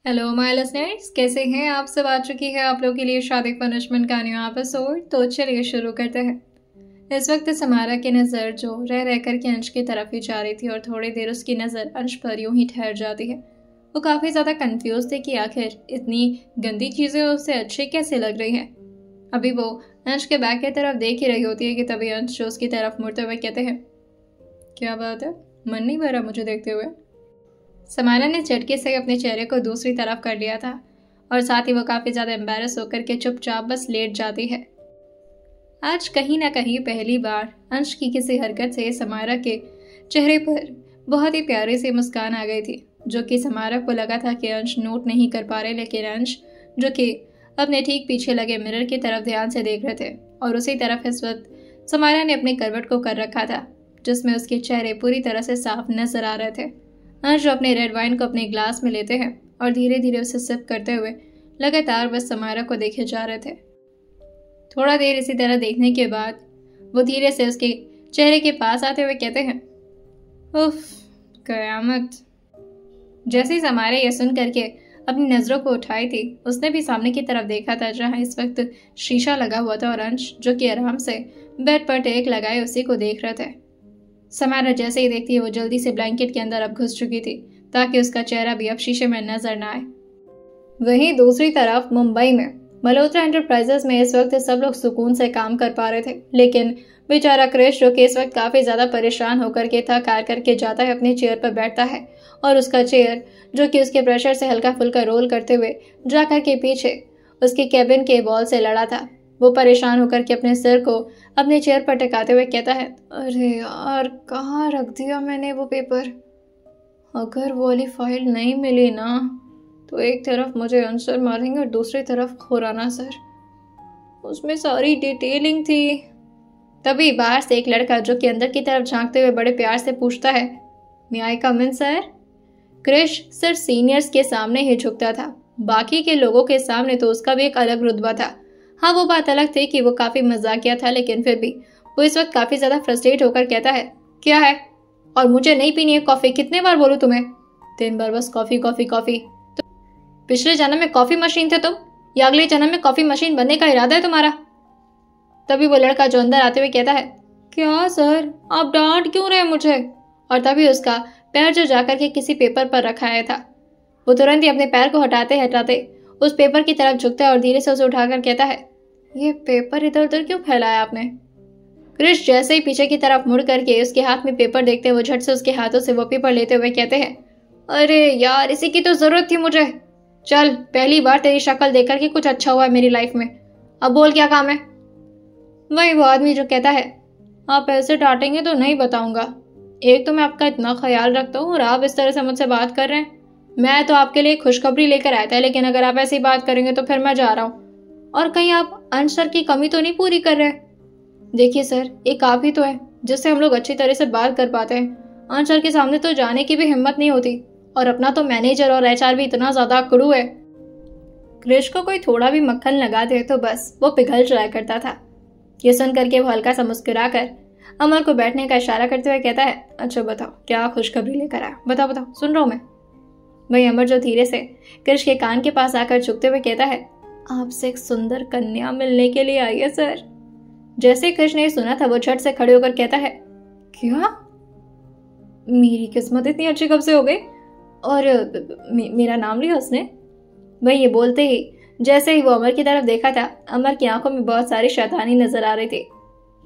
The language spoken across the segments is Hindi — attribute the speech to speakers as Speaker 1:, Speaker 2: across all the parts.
Speaker 1: हेलो माय लिसनर्स, कैसे हैं आप सब। आ चुकी है आप लोगों के लिए शादी पनिशमेंट का न्यू एपिसोड। तो चलिए शुरू करते हैं। इस वक्त समारा की नज़र जो रह रह कर के अंश की तरफ ही जा रही थी और थोड़ी देर उसकी नज़र अंश पर यूं ही ठहर जाती है। वो काफ़ी ज़्यादा कंफ्यूज थे कि आखिर इतनी गंदी चीज़ें उससे अच्छी कैसे लग रही हैं। अभी वो अंश के बैग की तरफ देख ही रही होती है कि तभी अंश जो उसकी तरफ मुड़ते हुए कहते हैं, क्या बात है, मन नहीं भरा मुझे देखते हुए। समारा ने झटके से अपने चेहरे को दूसरी तरफ कर लिया था और साथ ही वो काफी ज्यादा एम्बैरस होकर के चुपचाप बस लेट जाती है। आज कहीं ना कहीं पहली बार अंश की किसी हरकत से समारा के चेहरे पर बहुत ही प्यारी सी मुस्कान आ गई थी, जो कि समारा को लगा था कि अंश नोट नहीं कर पा रहे, लेकिन अंश जो कि अपने ठीक पीछे लगे मिरर की तरफ ध्यान से देख रहे थे और उसी तरफ इस वक्त समारा ने अपने करवट को कर रखा था, जिसमें उसके चेहरे पूरी तरह से साफ नजर आ रहे थे। अंश अपने रेड वाइन को अपने ग्लास में लेते हैं और धीरे धीरे उसे सिप करते हुए लगातार बस समारा को देखे जा रहे थे। थोड़ा देर इसी तरह देखने के बाद वो धीरे से उसके चेहरे के पास आते हुए कहते हैं, उफ, कयामत। जैसे ही समारा यह सुन करके अपनी नजरों को उठाई थी, उसने भी सामने की तरफ देखा था जहां इस वक्त शीशा लगा हुआ था और अंश जो कि आराम से बेड पर टेक लगाए उसी को देख रहे थे। समारा जैसे ही देखती है वो जल्दी से ब्लैंकेट के अंदर अब घुस चुकी थी ताकि उसका चेहरा भी अब शीशे में नजर न आए। वहीं दूसरी तरफ मुंबई में मल्होत्रा एंटरप्राइजेस में इस वक्त सब लोग सुकून से काम कर पा रहे थे, लेकिन बेचारा क्रिश जो कि इस वक्त काफी ज्यादा परेशान होकर के थक हार करके जाता है, अपने चेयर पर बैठता है और उसका चेयर जो कि उसके प्रेशर से हल्का फुल्का रोल करते हुए जाकर के पीछे उसके कैबिन के वॉल से लड़ा था। वो परेशान होकर के अपने सिर को अपने चेयर पर टिकाते हुए कहता है, अरे यार, कहाँ रख दिया मैंने वो पेपर। अगर वो वाली फाइल नहीं मिली ना तो एक तरफ मुझे आंसर मारेंगे और दूसरी तरफ खुराना सर। उसमें सारी डिटेलिंग थी। तभी बाहर से एक लड़का जो कि अंदर की तरफ झांकते हुए बड़े प्यार से पूछता है, मे आई कम इन सर। क्रिश सिर्फ सीनियर्स के सामने ही झुकता था, बाकी के लोगों के सामने तो उसका भी एक अलग रुतबा था। हाँ, वो बात अलग थी कि वो काफी मजाकिया था, लेकिन फिर भी वो इस वक्त काफी ज्यादा फ्रस्ट्रेट होकर कहता है, क्या है, और मुझे नहीं पीनी है कॉफी, कितने बार बोलूं तुम्हें, दिन भर बस कॉफी कॉफी कॉफी। तो पिछले जन्म में कॉफी मशीन थे तुम, या अगले जन्म में कॉफी मशीन बनने का इरादा है तुम्हारा। तभी वो लड़का जो अंदर आते हुए कहता है, क्या सर, आप डांट क्यों रहे मुझे। और तभी उसका पैर जो जाकर के किसी पेपर पर रखा आया था, वो तुरंत ही अपने पैर को हटाते हटाते उस पेपर की तरफ झुकता है और धीरे से उसे उठाकर कहता है, ये पेपर इधर उधर क्यों फैलाया आपने। क्रिश जैसे ही पीछे की तरफ मुड़ करके उसके हाथ में पेपर देखते हुए झट से उसके हाथों से वो पेपर लेते हुए कहते हैं, अरे यार, इसी की तो जरूरत थी मुझे। चल, पहली बार तेरी शक्ल देख करके कुछ अच्छा हुआ है मेरी लाइफ में, अब बोल क्या काम है। वही वो आदमी जो कहता है, आप ऐसे डांटेंगे तो नहीं बताऊंगा। एक तो मैं आपका इतना ख्याल रखता हूँ और आप इस तरह से मुझसे बात कर रहे हैं। मैं तो आपके लिए खुशखबरी लेकर आया था, लेकिन अगर आप ऐसी बात करेंगे तो फिर मैं जा रहा हूँ। और कहीं आप अंश सर की कमी तो नहीं पूरी कर रहे। देखिए सर, एक आप ही तो है जिससे हम लोग अच्छी तरह से बात कर पाते हैं। अंश सर के सामने तो जाने की भी हिम्मत नहीं होती, और अपना तो मैनेजर और एचआर भी इतना ज्यादा अकड़ू है। क्रिश को कोई थोड़ा भी मक्खन लगा दे तो बस वो पिघल जाया करता था। ये सुन करके वो हल्का सा मुस्कुरा कर अमर को बैठने का इशारा करते हुए कहता है, अच्छा बताओ क्या खुशखबरी लेकर आया, बताओ बताओ, सुन रहा हूं मैं। वही अमर जो धीरे से क्रिश के कान के पास आकर झुकते हुए कहता है, आपसे एक सुंदर कन्या मिलने के लिए आई है सर। जैसे कृष्ण ने सुना था वो झट से खड़े होकर कहता है, क्या, मेरी किस्मत इतनी अच्छी कब से हो गई, और मेरा नाम लिया उसने। वही ये बोलते ही जैसे ही वो अमर की तरफ देखा था, अमर की आंखों में बहुत सारी शैतानी नजर आ रही थी।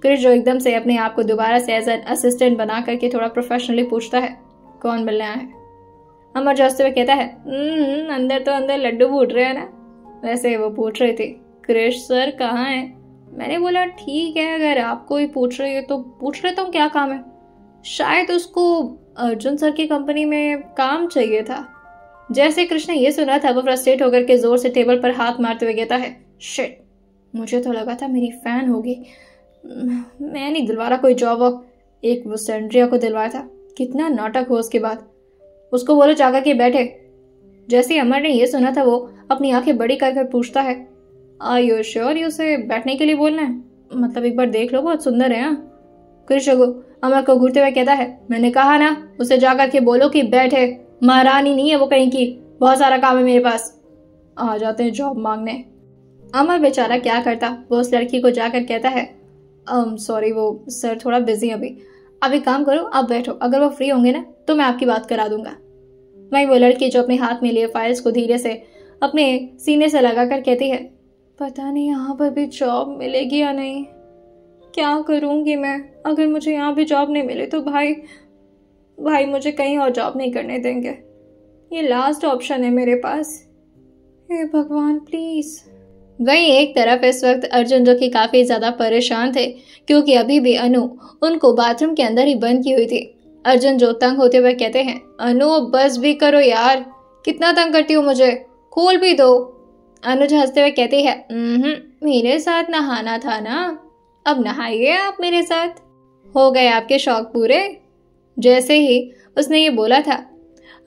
Speaker 1: कृष्ण जो एकदम से अपने आप को दोबारा से एज एन असिस्टेंट बना करके थोड़ा प्रोफेशनली पूछता है, कौन मिलने आया है। अमर जो हंसते हुए कहता है, अंदर तो अंदर लड्डू फूट रहे हैं ना। वैसे वो पूछ रही थी, क्रिश सर कहाँ है। मैंने बोला, ठीक है, अगर आप कोई पूछ रही है तो पूछ लेता हूँ, क्या काम है। शायद उसको अर्जुन सर की कंपनी में काम चाहिए था। जैसे कृष्ण ने ये सुना था वो फ्रस्ट्रेट होकर के जोर से टेबल पर हाथ मारते हुए कहता है, शिट, मुझे तो लगा था मेरी फैन होगी, मैं नहीं दिलवा रहा कोई जॉब। एक वो सेंड्रिया को दिलवाया था, कितना नाटक हो उसके बाद। उसको बोलो जाकर के बैठे। जैसे ही अमर ने यह सुना था वो अपनी आंखें बड़ी कर पूछता है, आर यू श्योर ये उसे बैठने के लिए बोलना है, मतलब एक बार देख लो, बहुत सुंदर है। कृष्ण अमर को घूरते हुए कहता है, मैंने कहा ना, उसे जाकर के बोलो कि बैठे, महारानी नहीं है वो कहीं की, बहुत सारा काम है मेरे पास। आ जाते हैं जॉब मांगने। अमर बेचारा क्या करता, वो उस लड़की को जाकर कहता है सॉरी वो सर थोड़ा बिजी अभी। अभी काम करो, आप बैठो, अगर वो फ्री होंगे ना तो मैं आपकी बात करा दूंगा। वहीं वो लड़की जो अपने हाथ में लिए फाइल्स को धीरे से अपने सीने से लगाकर कहती है, पता नहीं यहाँ पर भी जॉब मिलेगी या नहीं, क्या करूँगी मैं। अगर मुझे यहाँ भी जॉब नहीं मिले तो भाई मुझे कहीं और जॉब नहीं करने देंगे। ये लास्ट ऑप्शन है मेरे पास, हे भगवान प्लीज। वहीं एक तरफ इस वक्त अर्जुन जो कि काफी ज्यादा परेशान थे क्योंकि अभी भी अनु उनको बाथरूम के अंदर ही बंद की हुई थी। अर्जुन जो तंग होते हुए कहते हैं, अनु बस भी करो यार, कितना तंग करती हो मुझे, खोल भी दो। अनुज हंसते हुए कहती है, मेरे साथ नहाना था ना, अब नहाइए आप मेरे साथ, हो गए आपके शौक पूरे। जैसे ही उसने ये बोला था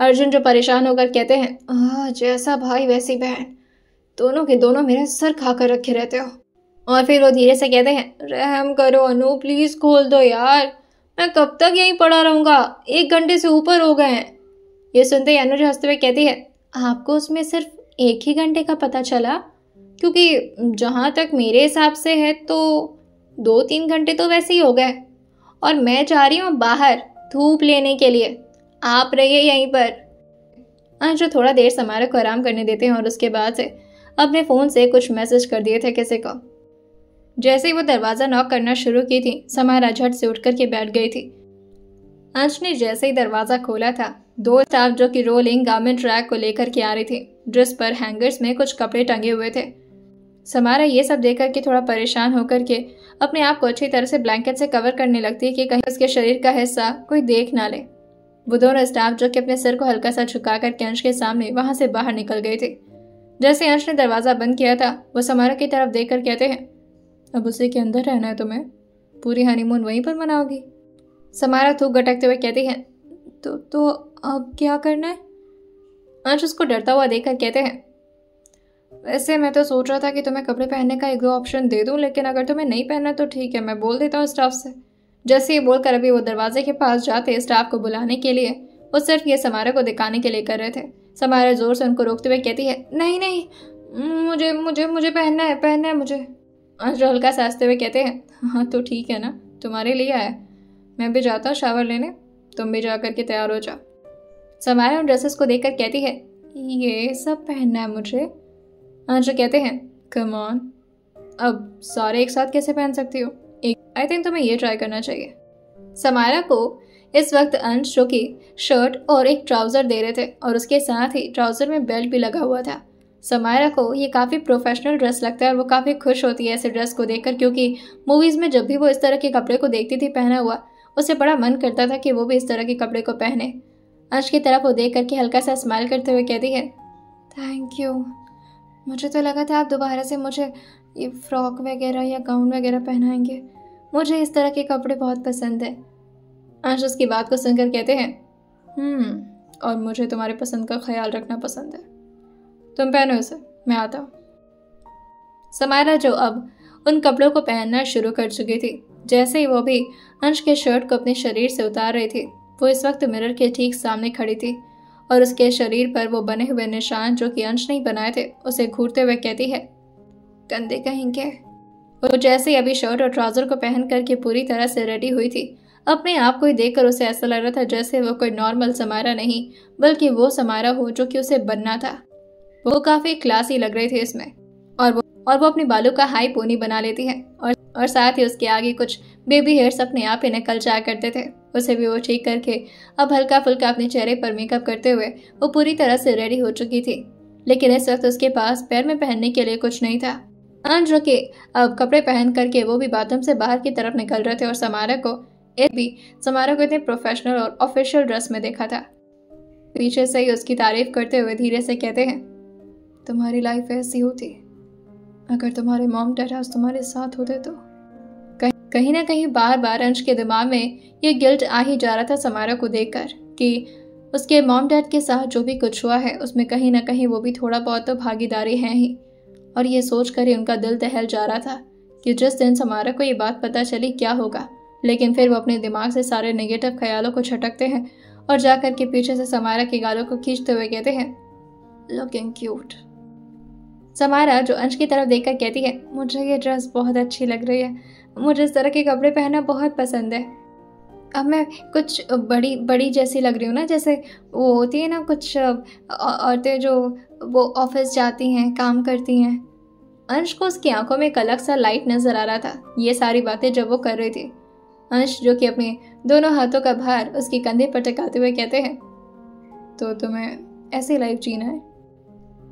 Speaker 1: अर्जुन जो परेशान होकर कहते हैं, जैसा भाई वैसी बहन, दोनों के दोनों मेरा सर खा कर रखे रहते हो। और फिर वो धीरे से कहते हैं, रहम करो अनु, प्लीज खोल दो यार, मैं कब तक यहीं पड़ा रहूंगा, 1 घंटे से ऊपर हो गए हैं। ये सुनते ही अनुज हंसते हुए कहती है, आपको उसमें सिर्फ 1 ही घंटे का पता चला, क्योंकि जहां तक मेरे हिसाब से है तो 2-3 घंटे तो वैसे ही हो गए, और मैं जा रही हूँ बाहर धूप लेने के लिए, आप रहिए यहीं पर। आज जो थोड़ा देर समारा को आराम करने देते हैं और उसके बाद से अपने फ़ोन से कुछ मैसेज कर दिए थे किसी को। जैसे ही वो दरवाज़ा नॉक करना शुरू की थी, समारा झट से उठ करके बैठ गई थी। अंश ने जैसे ही दरवाज़ा खोला था, 2 स्टाफ जो कि रोलिंग गारमेंट रैक को लेकर के आ रही थी, जिस पर हैंगर्स में कुछ कपड़े टंगे हुए थे। समारा ये सब देख करके थोड़ा परेशान होकर के अपने आप को अच्छी तरह से ब्लैंकेट से कवर करने लगती है कि कहीं उसके शरीर का हिस्सा कोई देख ना ले। वो दोनों स्टाफ जो कि अपने सिर को हल्का सा झुका करके अंश के सामने वहां से बाहर निकल गए थे। जैसे अंश ने दरवाज़ा बंद किया था, वो समारा की तरफ देख कर कहते हैं, अब उसी के अंदर रहना है तुम्हें, पूरी हनीमून वहीं पर मनाओगी। समारा थूक गटकते हुए कहती है, तो अब क्या करना है। अंश उसको डरता हुआ देखकर कहते हैं, वैसे मैं तो सोच रहा था कि तुम्हें कपड़े पहनने का 1-2 ऑप्शन दे दूं, लेकिन अगर तुम्हें नहीं पहनना तो ठीक है, मैं बोल देता हूँ स्टाफ से। जैसे ये बोलकर अभी वो दरवाजे के पास जाते स्टाफ को बुलाने के लिए, वो सिर्फ ये समारा को दिखाने के लिए कर रहे थे। समारा जोर से उनको रोकते हुए कहती है, नहीं नहीं, मुझे पहनना है मुझे। अंश हल्का सा हंसते हुए कहते हैं, हाँ तो ठीक है ना, तुम्हारे लिए आया, मैं भी जाता हूँ शावर लेने, तुम भी जा करके तैयार हो जाओ। समारा उन ड्रेसेस को देखकर कहती है, ये सब पहनना है मुझे। अंश कहते हैं, कम ऑन, अब सारे एक साथ कैसे पहन सकती हो, आई थिंक तुम्हें ये ट्राई करना चाहिए। समारा को इस वक्त अंश जो कि शर्ट और एक ट्राउज़र दे रहे थे और उसके साथ ही ट्राउज़र में बेल्ट भी लगा हुआ था। समारा को ये काफ़ी प्रोफेशनल ड्रेस लगता है और वो काफ़ी खुश होती है ऐसे ड्रेस को देखकर, क्योंकि मूवीज़ में जब भी वो इस तरह के कपड़े को देखती थी पहना हुआ, उसे बड़ा मन करता था कि वो भी इस तरह के कपड़े को पहने। अंश की तरफ वो देख करके हल्का सा स्माइल करते हुए कहती है, थैंक यू, मुझे तो लगा था आप दोबारा से मुझे ये फ्रॉक वगैरह या गाउन वगैरह पहनाएंगे, मुझे इस तरह के कपड़े बहुत पसंद है। अंश उसकी बात को सुनकर कहते हैं, और मुझे तुम्हारी पसंद का ख्याल रखना पसंद है, तुम पहनो इसे, मैं आता हूँ। समारा जो अब उन कपड़ों को पहनना शुरू कर चुकी थी, जैसे ही वो भी अंश के शर्ट को अपने शरीर से उतार रही थी, वो इस वक्त मिरर के ठीक सामने खड़ी थी और उसके शरीर पर वो बने हुए निशान जो कि अंश नहीं बनाए थे उसे घूरते हुए कहती है, गंदे कहेंगे। वो जैसे ही अभी शर्ट और ट्राउजर को पहन करके पूरी तरह से रेडी हुई थी, अपने आप को ही देखकर उसे ऐसा लग रहा था जैसे वो कोई नॉर्मल समारा नहीं बल्कि वो समारा हो जो कि उसे बनना था। वो काफ़ी क्लासी लग रही थी इसमें, और वो अपने बालों का हाई पोनी बना लेती है और साथ ही उसके आगे कुछ बेबी हेयर्स अपने आप ही निकल जाया करते थे, उसे भी वो ठीक करके अब हल्का फुल्का अपने चेहरे पर मेकअप करते हुए वो पूरी तरह से रेडी हो चुकी थी। लेकिन इस वक्त उसके पास पैर में पहनने के लिए कुछ नहीं था। अंश के अब कपड़े पहन करके वो भी बाथरूम से बाहर की तरफ निकल रहे थे और समारा को इतने प्रोफेशनल और ऑफिशियल ड्रेस में देखा था। पीछे से ही उसकी तारीफ करते हुए धीरे से कहते हैं, तुम्हारी लाइफ ऐसी होती अगर तुम्हारे मॉम डैड आज तुम्हारे साथ होते तो। कहीं ना कहीं बार बार अंश के दिमाग में ये गिल्ट आ ही जा रहा था समारा को देखकर कि उसके मॉम डैड के साथ जो भी कुछ हुआ है उसमें कहीं ना कहीं वो भी थोड़ा बहुत तो भागीदारी है ही। और ये सोच कर ही उनका दिल दहल जा रहा था कि जिस दिन समारा को ये बात पता चली क्या होगा। लेकिन फिर वो अपने दिमाग से सारे नेगेटिव ख्यालों को छटकते हैं और जाकर के पीछे से समारा की गालों को खींचते हुए कहते हैं, लुकिंग क्यूट। समारा जो अंश की तरफ देखकर कहती है, मुझे ये ड्रेस बहुत अच्छी लग रही है, मुझे इस तरह के कपड़े पहनना बहुत पसंद है। अब मैं कुछ बड़ी बड़ी जैसी लग रही हूँ ना, जैसे वो होती है ना कुछ औरतें जो वो ऑफिस जाती हैं, काम करती हैं। अंश को उसकी आंखों में एक अलग सा लाइट नजर आ रहा था ये सारी बातें जब वो कर रही थी। अंश जो कि अपने दोनों हाथों का भार उसके कंधे पर टिकाते हुए कहते हैं, तो तुम्हें ऐसी लाइफ जीना है।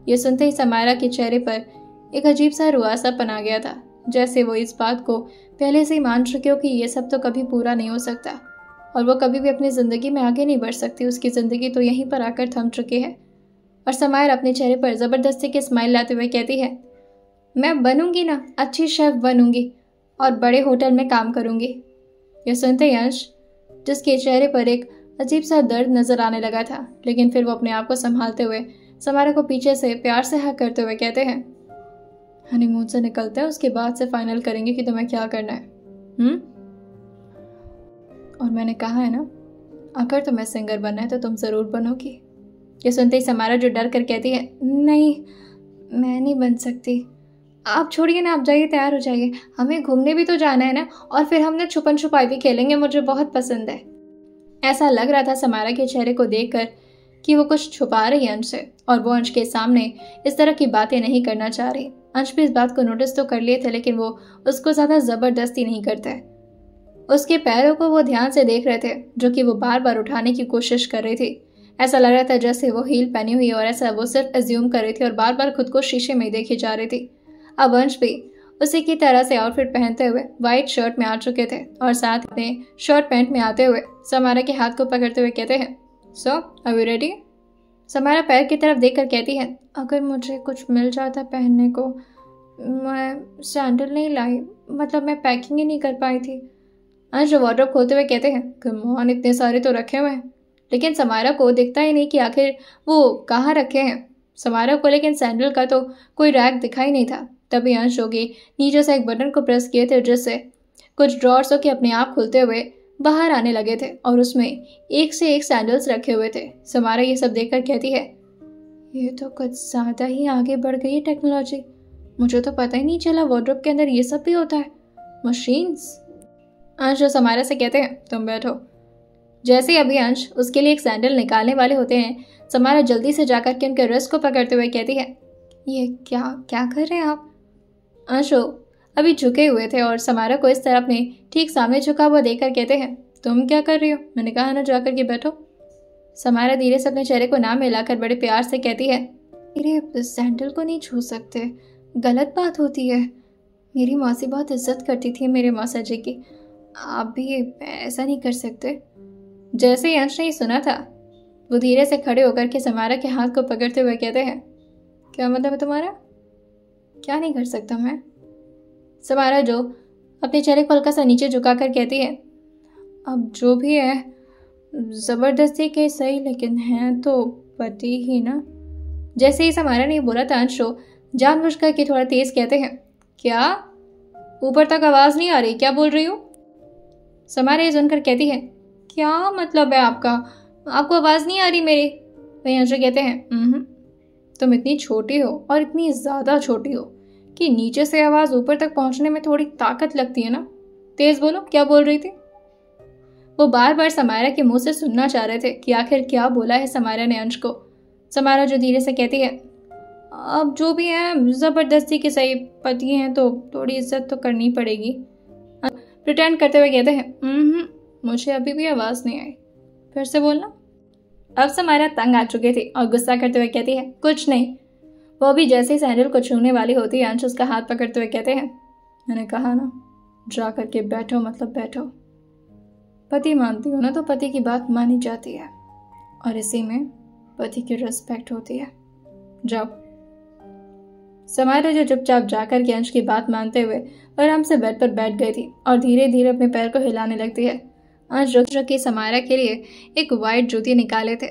Speaker 1: ये सुनते ही समारा के चेहरे पर एक अजीब सा रुआसापन आ गया था, जैसे वो इस बात को पहले से ही मान चुके हो कि ये सब तो कभी पूरा नहीं हो सकता और वो कभी भी अपनी ज़िंदगी में आगे नहीं बढ़ सकती। उसकी ज़िंदगी तो यहीं पर आकर थम चुकी है। और समायर अपने चेहरे पर ज़बरदस्ती की स्माइल लाते हुए कहती है, मैं बनूंगी ना, अच्छी शेफ बनूंगी और बड़े होटल में काम करूंगी। यह सुनते ही अंश, जिसके चेहरे पर एक अजीब सा दर्द नजर आने लगा था, लेकिन फिर वो अपने आप को संभालते हुए समारा को पीछे से प्यार से हक करते हुए कहते हैं, हनीमून से निकलते हैं, उसके बाद से फाइनल करेंगे कि तुम्हें क्या करना है। और मैंने कहा है ना, अगर तुम्हें सिंगर बनना है तो तुम जरूर बनोगी। ये सुनते ही समारा जो डर कर कहती है, नहीं मैं नहीं बन सकती, आप छोड़िए ना, आप जाइए, तैयार हो जाइए, हमें घूमने भी तो जाना है ना, और फिर हम ना छुपन छुपाई भी खेलेंगे, मुझे बहुत पसंद है। ऐसा लग रहा था समारा के चेहरे को देखकर कि वो कुछ छुपा रही है अंश से, और वो अंश के सामने इस तरह की बातें नहीं करना चाह रही। अंश भी इस बात को नोटिस तो कर लिए थे, लेकिन वो उसको ज्यादा जबरदस्ती नहीं करते। उसके पैरों को वो ध्यान से देख रहे थे, जो कि वो बार बार उठाने की कोशिश कर रही थी। ऐसा लग रहा था जैसे वो हील पहनी हुई, और ऐसा वो सिर्फ एज्यूम कर रही थी और बार बार खुद को शीशे में देखी जा रही थी। अब अंश भी उसी की तरह से आउटफिट पहनते हुए व्हाइट शर्ट में आ चुके थे, और साथ में शर्ट पैंट में आते हुए समारा के हाथ को पकड़ते हुए कहते हैं, सो आर यू रेडी। समारा पैर की तरफ देखकर कहती है, अगर मुझे कुछ मिल जाता पहनने को, मैं सैंडल नहीं लाई, मतलब मैं पैकिंग ही नहीं कर पाई थी। अंश वार्डरोब खोलते हुए कहते हैं, कम ऑन, इतने सारे तो रखे हुए हैं, लेकिन समारा को दिखता ही नहीं कि आखिर वो कहाँ रखे हैं। समारा को लेकिन सैंडल का तो कोई रैक दिखाई नहीं था। तभी अंश होगी नीचे से एक बटन को प्रेस किए थे, जिससे कुछ ड्रॉर्स के अपने आप खुलते हुए बाहर आने लगे थे, और उसमें एक से एक सैंडल्स रखे हुए थे। समारा ये सब देखकर कहती है, ये तो कुछ ज्यादा ही आगे बढ़ गई है टेक्नोलॉजी, मुझे तो पता ही नहीं चला वार्डरोब के अंदर ये सब भी होता है, मशीन्स। अंश समारा से कहते हैं, तुम बैठो। जैसे ही अभी अंश उसके लिए एक सैंडल निकालने वाले होते हैं, समारा जल्दी से जाकर के उनके रिस्ट को पकड़ते हुए कहती है, ये क्या क्या कर रहे हैं आप। अंशु अभी झुके हुए थे और समारा को इस तरह अपने ठीक सामने झुका हुआ देखकर कहते हैं, तुम क्या कर रही हो, मैंने कहा ना जाकर के बैठो। समारा धीरे से अपने चेहरे को ना मिलाकर बड़े प्यार से कहती है, मेरे सैंडल को नहीं छू सकते, गलत बात होती है, मेरी मौसी बहुत इज्जत करती थी मेरे मौसा जी की, आप भी ऐसा नहीं कर सकते। जैसे ही अंश ने सुना था, वो धीरे से खड़े होकर के समारा के हाथ को पकड़ते हुए कहते हैं, क्या मतलब है तुम्हारा, क्या नहीं कर सकता मैं। समारा जो अपने चेहरे को हल्का सा नीचे झुकाकर कहती है, अब जो भी है जबरदस्ती के सही, लेकिन है तो पति ही ना। जैसे ही समारा ने बोला था, अंशु जानबूझकर के थोड़ा तेज कहते हैं, क्या ऊपर तक आवाज नहीं आ रही, क्या बोल रही हो। समारा ये सुनकर कहती है, क्या मतलब है आपका, आपको आवाज नहीं आ रही मेरी। वही अंशु कहते हैं, तुम इतनी छोटी हो और इतनी ज्यादा छोटी हो कि नीचे से आवाज ऊपर तक पहुंचने में थोड़ी ताकत लगती है ना, तेज बोलो, क्या बोल रही थी। वो बार बार समारा के मुंह से सुनना चाह रहे थे कि आखिर क्या बोला है समारा ने अंश को। समारा जो धीरे से कहती है, अब जो भी है जबरदस्ती के सही, पति हैं तो थोड़ी इज्जत तो करनी पड़ेगी। प्रिटेंड करते हुए कहते हैं, मुझे अभी भी आवाज नहीं आई, फिर से बोलना। अब समारा तंग आ चुके थे और गुस्सा करते हुए कहती है, कुछ नहीं। वो भी जैसे ही सैंडल को छूने वाली होती है, अंश उसका हाथ पकड़ते हुए कहते हैं, मैंने कहा ना जा करके बैठो, मतलब बैठो। पति मानती हो ना तो पति की बात मानी जाती है, और इसी में पति की रिस्पेक्ट होती है, जाओ। समारा जो चुपचाप जाकर के अंश की बात मानते हुए आराम से बेड पर बैठ गई थी और धीरे धीरे अपने पैर को हिलाने लगती है। अंश रुक के समारा के लिए एक वाइट जूती निकाले थे,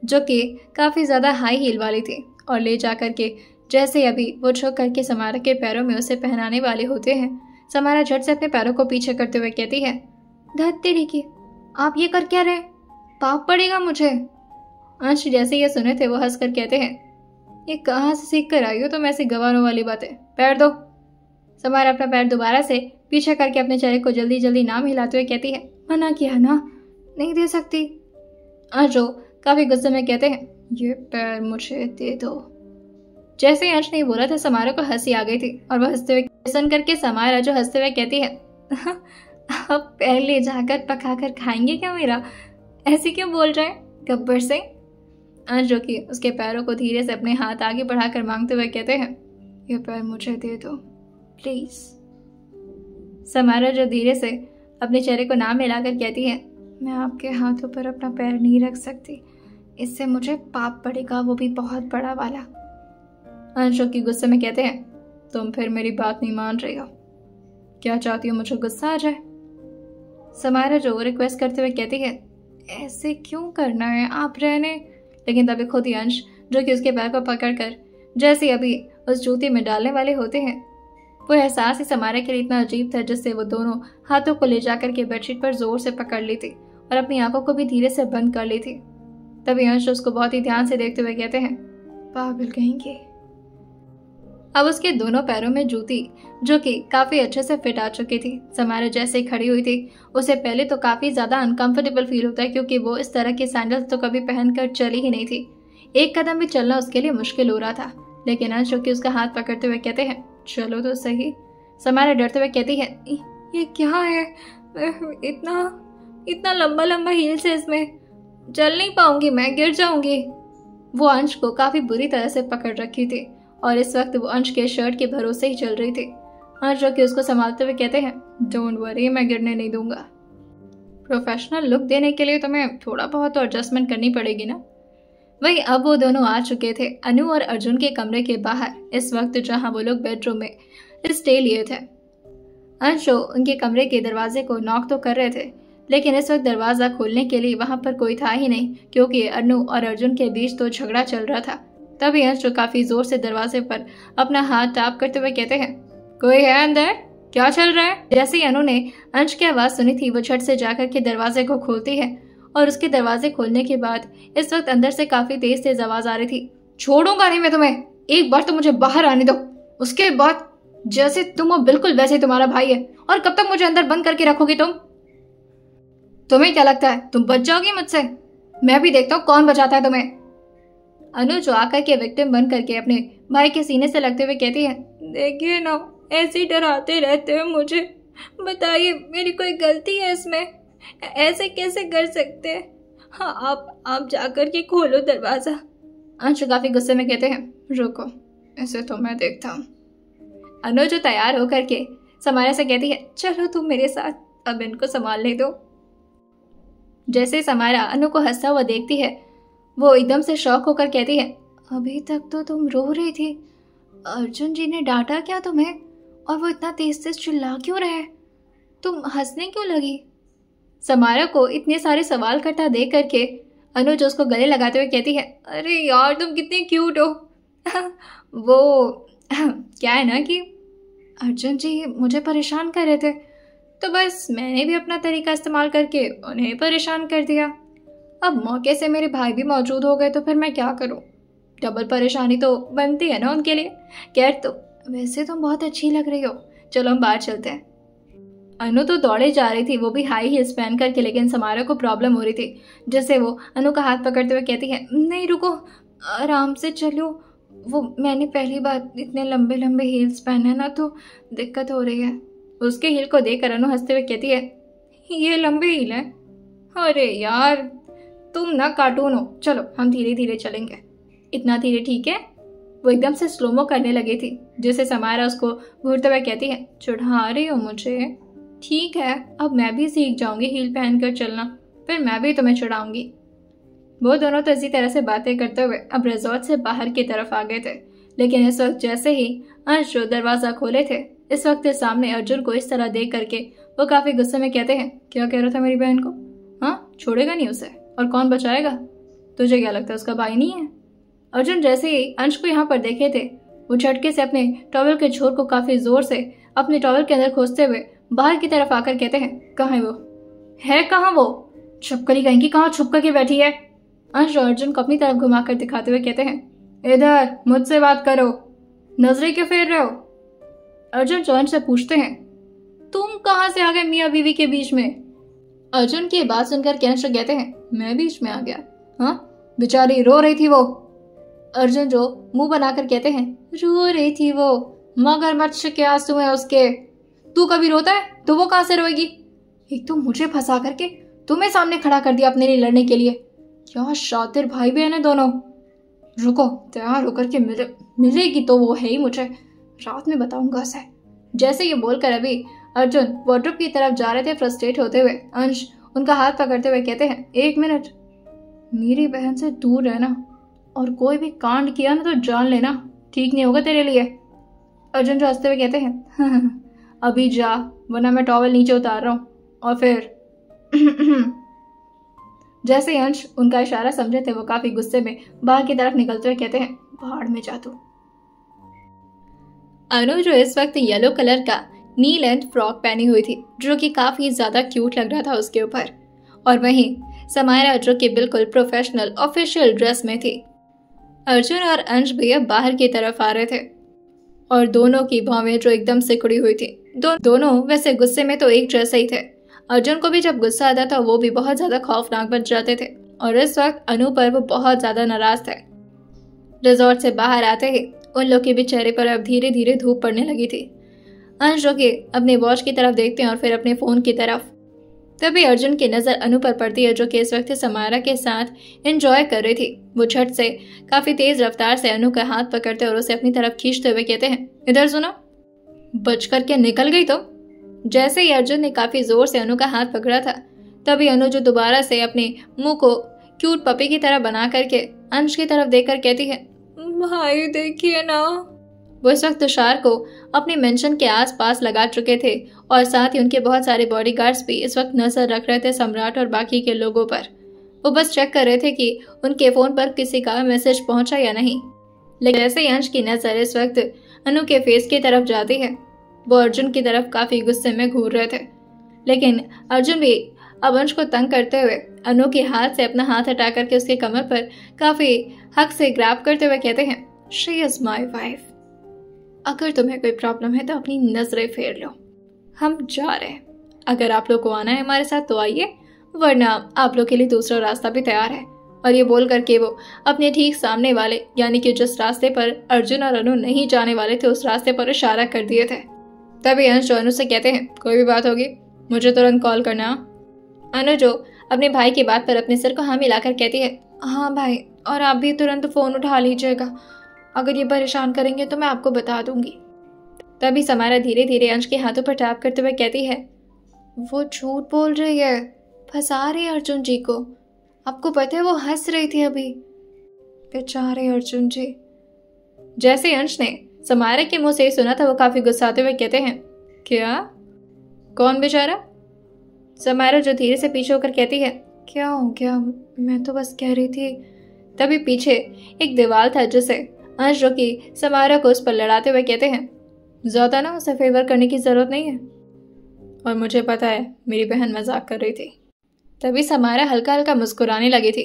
Speaker 1: जो कि काफी ज्यादा हाई हील वाली थी, और ले जाकर के जैसे अभी वो झुक करके समारा के पैरों में उसे पहनाने वाले होते हैं, समारा झट से अपने पैरों को पीछे करते हुए कहती है, धत तेरी की, आप ये कर क्या रहे, पाप पड़ेगा मुझे। अंश जैसे ये सुने थे वो हंसकर कहते हैं, ये कहाँ से सीख कर आई हो तुम ऐसी गंवारों वाली बातें? पैर दो। समारा अपना पैर दोबारा से पीछे करके अपने चेहरे को जल्दी जल्दी नाम हिलाते हुए कहती है, मना किया ना, नहीं दे सकती। अंशु काफी गुस्से में कहते हैं, ये पैर मुझे दे दो। जैसे ही अंश नहीं बोला था समारा को हंसी आ गई थी और वह हंसते हुए सुन करके समारा जो हंसते हुए कहती है, अब पैर ले जाकर पका कर खाएंगे क्या मेरा? ऐसे क्यों बोल रहे हैं गब्बर से? अंश जो कि उसके पैरों को धीरे से अपने हाथ आगे बढ़ाकर मांगते हुए कहते हैं, ये पैर मुझे दे दो प्लीज। समारा जो धीरे से अपने चेहरे को नाम मिलाकर कहती है, मैं आपके हाथों पर अपना पैर नहीं रख सकती, इससे मुझे पाप पड़ेगा, वो भी बहुत बड़ा वाला। अंशु की गुस्से में कहते हैं, तुम फिर मेरी बात नहीं मान रही हो, क्या चाहती हो मुझे गुस्सा आ जाए? समारा जो रिक्वेस्ट करते हुए कहती है, ऐसे क्यों करना है, आप रहने। लेकिन तभी खुद ही अंश जो कि उसके पैर को पकड़कर जैसे अभी उस जूती में डालने वाले होते हैं, वो एहसास ही समारा के लिए इतना अजीब था जिससे वो दोनों हाथों को ले जाकर के बेडशीट पर जोर से पकड़ ली थी और अपनी आंखों को भी धीरे से बंद कर ली थी। तभी अंश उसको बहुत ही ध्यान से देखते हुए कहते हैं, पागल कहेंगे। अब उसके दोनों पैरों में जूती जो कि काफी अच्छे से फिट आ चुकी थी। समारा जैसे ही खड़ी हुई थी उसे पहले तो काफी ज्यादा अनकंफर्टेबल फील होता है क्योंकि वो इस तरह के सैंडल्स तो कभी पहनकर चली ही नहीं थी। एक कदम भी चलना उसके लिए मुश्किल हो रहा था। लेकिन अंश जो कि उसका हाथ पकड़ते हुए कहते हैं, चलो तो सही। समारा डरते हुए कहती है, ये क्या है, इतना लंबा लंबा हील्स है, इसमें चल नहीं पाऊंगी, मैं गिर जाऊंगी। वो अंश को काफी बुरी तरह से पकड़ रखी थी और इस वक्त वो अंश के शर्ट के भरोसे ही चल रही थी। अंश जो कि उसको संभालते हुए कहते हैं, डोंट वरी, मैं गिरने नहीं दूंगा। प्रोफेशनल लुक देने के लिए तुम्हें थोड़ा बहुत तो एडजस्टमेंट करनी पड़ेगी ना। वही अब वो दोनों आ चुके थे अनु और अर्जुन के कमरे के बाहर, इस वक्त जहां वो लोग बेडरूम में स्टे लिए थे। अंशु उनके कमरे के दरवाजे को नॉक तो कर रहे थे लेकिन इस वक्त दरवाजा खोलने के लिए वहां पर कोई था ही नहीं क्योंकि अनु और अर्जुन के बीच तो झगड़ा चल रहा था। तभी अंशु काफी जोर से दरवाजे पर अपना हाथ टाप करते हुए कहते हैं, कोई है अंदर, क्या चल रहा है? जैसे ही अनु ने अंश की आवाज सुनी थी वो झट से जाकर के दरवाजे को खोलती है और उसके दरवाजे खोलने के बाद इस वक्त अंदर से काफी तेज तेज आवाज आ रही थी, छोड़ूंगा नहीं मैं तुम्हें, एक बार तो मुझे बाहर आने दो, उसके बाद जैसे तुम हो बिल्कुल वैसे ही तुम्हारा भाई है, और कब तक मुझे अंदर बंद करके रखोगी तुम? तुम्हें क्या लगता है तुम बच जाओगी मुझसे? मैं भी देखता हूँ कौन बचाता है तुम्हें। अनु जो आकर के विक्टिम बन करके अपने भाई के सीने से लगते हुए कहती है, देखिए ना, ऐसे डराते रहते हो मुझे, बताइए मेरी कोई गलती है इसमें? ऐसे कैसे कर सकते हैं? हाँ, आप जाकर के खोलो दरवाजा। अंशु काफी गुस्से में कहते हैं, रुको, ऐसे तो मैं देखता हूँ। अनु जो तैयार होकर के समारा से कहती है, चलो तुम मेरे साथ, अब इनको संभालने दो। जैसे समारा अनु को हंसता हुआ देखती है वो एकदम से शॉक होकर कहती है, अभी तक तो तुम रो रही थी, अर्जुन जी ने डांटा क्या तुम्हें? और वो इतना तेज तेज चिल्ला क्यों रहे? तुम हंसने क्यों लगी? समारा को इतने सारे सवाल करता देख करके अनुज उसको गले लगाते हुए कहती है, अरे यार तुम कितनी क्यूट हो। वो क्या है ना कि अर्जुन जी मुझे परेशान कर रहे थे तो बस मैंने भी अपना तरीका इस्तेमाल करके उन्हें परेशान कर दिया। अब मौके से मेरे भाई भी मौजूद हो गए तो फिर मैं क्या करूं? डबल परेशानी तो बनती है ना उनके लिए। खैर, तो वैसे तुम बहुत अच्छी लग रही हो, चलो हम बाहर चलते हैं। अनु तो दौड़े जा रही थी, वो भी हाई हील्स पहन करके, लेकिन समारा को प्रॉब्लम हो रही थी जिससे वो अनु का हाथ पकड़ते हुए कहती है, नहीं रुको, आराम से चलो, वो मैंने पहली बार इतने लंबे लंबे हील्स पहने ना तो दिक्कत हो रही है। उसके हील को देखकर अनु हंसते हुए कहती है, ये लंबे हील है? अरे यार तुम ना कार्टून हो, चलो हम धीरे धीरे चलेंगे। इतना धीरे ठीक है? वो एकदम से स्लोमो करने लगी थी जिसे समारा उसको घूरते हुए कहती है, चढ़ा रही हो मुझे? ठीक है, अब मैं भी सीख जाऊंगी हील पहनकर चलना, फिर मैं भी तुम्हें चढ़ाऊंगी। वो दोनों तो इसी तरह से बातें करते हुए अब रिजॉर्ट से बाहर की तरफ आ गए थे। लेकिन इस वक्त जैसे ही अंश जो दरवाजा खोले थे, इस वक्त सामने अर्जुन को इस तरह देख करके वो काफी गुस्से में कहते हैं, क्या कह रहा था मेरी बहन को? हाँ, छोड़ेगा नहीं उसे, और कौन बचाएगा? तुझे क्या लगता है उसका भाई नहीं है? अर्जुन जैसे ही अंश को यहाँ पर देखे थे वो झटके से अपने टॉवल के छोर को काफी जोर से अपने टॉवल के अंदर खोसते हुए बाहर की तरफ आकर कहते हैं, कहाँ है वो? है कहाँ वो? छुपकली कहीं की, कहाँ छुप करके बैठी है? अंश अर्जुन को अपनी तरफ घुमाकर दिखाते हुए कहते हैं, इधर मुझसे बात करो, नजरें क्यों फेर रहे हो? अर्जुन जो अंश से पूछते हैं। तुम कहाँ से आ गए मियाँ बीवी के बीच में? अर्जुन की बात सुनकर अंश कहते हैं, मैं बीच में आ गया? हाँ, बेचारी रो रही थी वो। अर्जुन जो मुंह बनाकर कहते हैं, रो रही थी वो, मगरमच्छ के आंसू हैं उसके। तू कभी रोता है तो वो कहां से रोएगी? एक तो मुझे फंसा करके तुम्हें सामने खड़ा कर दिया अपने लिए लड़ने के लिए। क्या शातिर भाई बहन है दोनों। रुको, तैयार होकर के मिलेगी तो वो है ही मुझे, रात में बताऊंगा उसे। जैसे ये बोलकर अभी अर्जुन वार्डरोब की तरफ जा रहे थे फ्रस्ट्रेट होते हुए, अंश उनका हाथ पकड़ते हुए कहते हैं, 1 मिनट, मेरी बहन से दूर रहना और कोई भी कांड किया ना तो जान लेना, ठीक नहीं होगा तेरे लिए। अर्जुन जो हंसते हुए कहते हैं, अभी जा, वरना मैं टॉवल नीचे उतार रहा हूं। और फिर जैसे अंश उनका इशारा समझे थे, वो काफी गुस्से में बाहर की तरफ निकलते हुए कहते हैं, भाड़ में जा तू। अनु जो इस वक्त येलो कलर का नी लेंथ फ्रॉक पहनी हुई थी, जो कि काफी ज्यादा क्यूट लग रहा था उसके ऊपर, और वहीं समायरा जो कि बिल्कुल प्रोफेशनल ऑफिशियल ड्रेस में थी। अर्जुन और अंश भी अब बाहर की तरफ आ रहे थे और दोनों की भौवें जो एकदम सिकुड़ी हुई थी। दोनों वैसे गुस्से में तो एक जैसे ही थे। अर्जुन को भी जब गुस्सा आता था वो भी बहुत ज्यादा खौफनाक बन जाते थे, और इस वक्त अनु पर वो बहुत ज्यादा नाराज थे। रिजॉर्ट से बाहर आते ही उन लोग के भी चेहरे पर अब धीरे धीरे धूप पड़ने लगी थी। अंश जो कि अपने वॉच की तरफ देखते हैं और फिर अपने फोन की तरफ। तभी अर्जुन की नजर अनु पर पड़ती है, जो कि इस वक्त समायरा के साथ एंजॉय कर रही थी। वो झट से काफी तेज रफ्तार से अनु का हाथ पकड़ते और उसे अपनी तरफ खींचते हुए कहते हैं, इधर सुनो। बच करके निकल गई तो। जैसे ही अर्जुन ने काफी जोर से अनु का हाथ पकड़ा था, तभी अनु जो दोबारा से अपने मुंह को क्यूट पपी की तरह बना करके अंश की तरफ देखकर कहती है, भाई देखिए ना। वो इस वक्त तुषार को अपने मेंशन के आसपास लगा चुके थे और साथ ही उनके बहुत सारे बॉडीगार्ड्स भी इस वक्त नजर रख रहे थे सम्राट और बाकी के लोगों पर। वो बस चेक कर रहे थे कि उनके फोन पर किसी का मैसेज पहुंचा या नहीं। लेकिन जैसे ही अंश की नजर इस वक्त अनु के फेस की तरफ जाती है, वो अर्जुन की तरफ काफी गुस्से में घूर रहे थे। लेकिन अर्जुन भी अब अंश को तंग करते हुए अनु के हाथ से अपना हाथ हटा करके उसके कमर पर काफी हक से ग्रैब करते हुए कहते हैं, शी इज माई वाइफ। अगर तुम्हें कोई प्रॉब्लम है तो अपनी नजरें फेर लो, हम जा रहे हैं। अगर आप लोग को आना है हमारे साथ तो आइए, वरना आप लोग के लिए दूसरा रास्ता भी तैयार है। और ये बोल करके वो अपने ठीक सामने वाले, यानी कि जिस रास्ते पर अर्जुन और अनु नहीं जाने वाले थे, उस रास्ते पर इशारा कर दिए थे। तभी अंश अनु से कहते हैं, कोई भी बात होगी मुझे तुरंत कॉल करना। अनु जो अपने भाई की बात पर अपने सिर को हाँ मिलाकर कहती है, हाँ भाई, और आप भी तुरंत फोन उठा लीजिएगा, अगर ये परेशान करेंगे तो मैं आपको बता दूंगी। तभी समायरा धीरे धीरे अंश के हाथों पर टैप करते हुए कहती है, वो झूठ बोल रही है, फंसा रही है अर्जुन जी को। आपको पता है वो हंस रही थी अभी, बेचारे अर्जुन जी। जैसे अंश ने समायरा के मुंह से सुना था, वो काफी गुस्साते हुए कहते हैं, क्या? कौन बेचारा? समायरा जो धीरे से पीछे होकर कहती है, क्या हो गया, मैं तो बस कह रही थी। तभी पीछे एक दीवार था जिसे अंश जो कि समायरा को उस पर लड़ाते हुए कहते हैं, ज्यादा ना उसे फेवर करने की जरूरत नहीं है, और मुझे पता है मेरी बहन मजाक कर रही थी। तभी समायरा हल्का हल्का मुस्कुराने लगी थी।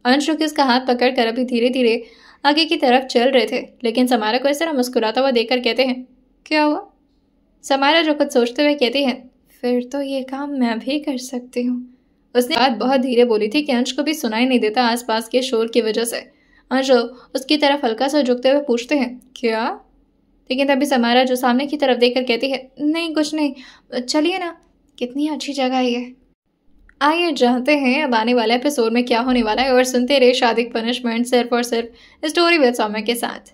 Speaker 1: अंश जो कि उसका हाथ पकड़कर अभी धीरे धीरे आगे की तरफ चल रहे थे, लेकिन समायरा को इस तरह मुस्कुराता हुआ देखकर कहते हैं, क्या हुआ? समायरा जो कुछ सोचते हुए कहती है, फिर तो ये काम मैं भी कर सकती हूँ। उसने बात बहुत धीरे बोली थी कि अंश को भी सुनाई नहीं देता आसपास के शोर की वजह से। अंश उसकी तरफ हल्का सा झुकते हुए पूछते हैं, क्या? लेकिन तभी समायरा जो सामने की तरफ देखकर कहती है, नहीं कुछ नहीं, चलिए ना, कितनी अच्छी जगह है ये। आइए जानते हैं अब आने वाले एपिसोड में क्या होने वाला है, और सुनते रहे शादी पनिशमेंट सिर्फ और सिर्फ स्टोरी विद सौम्या के साथ।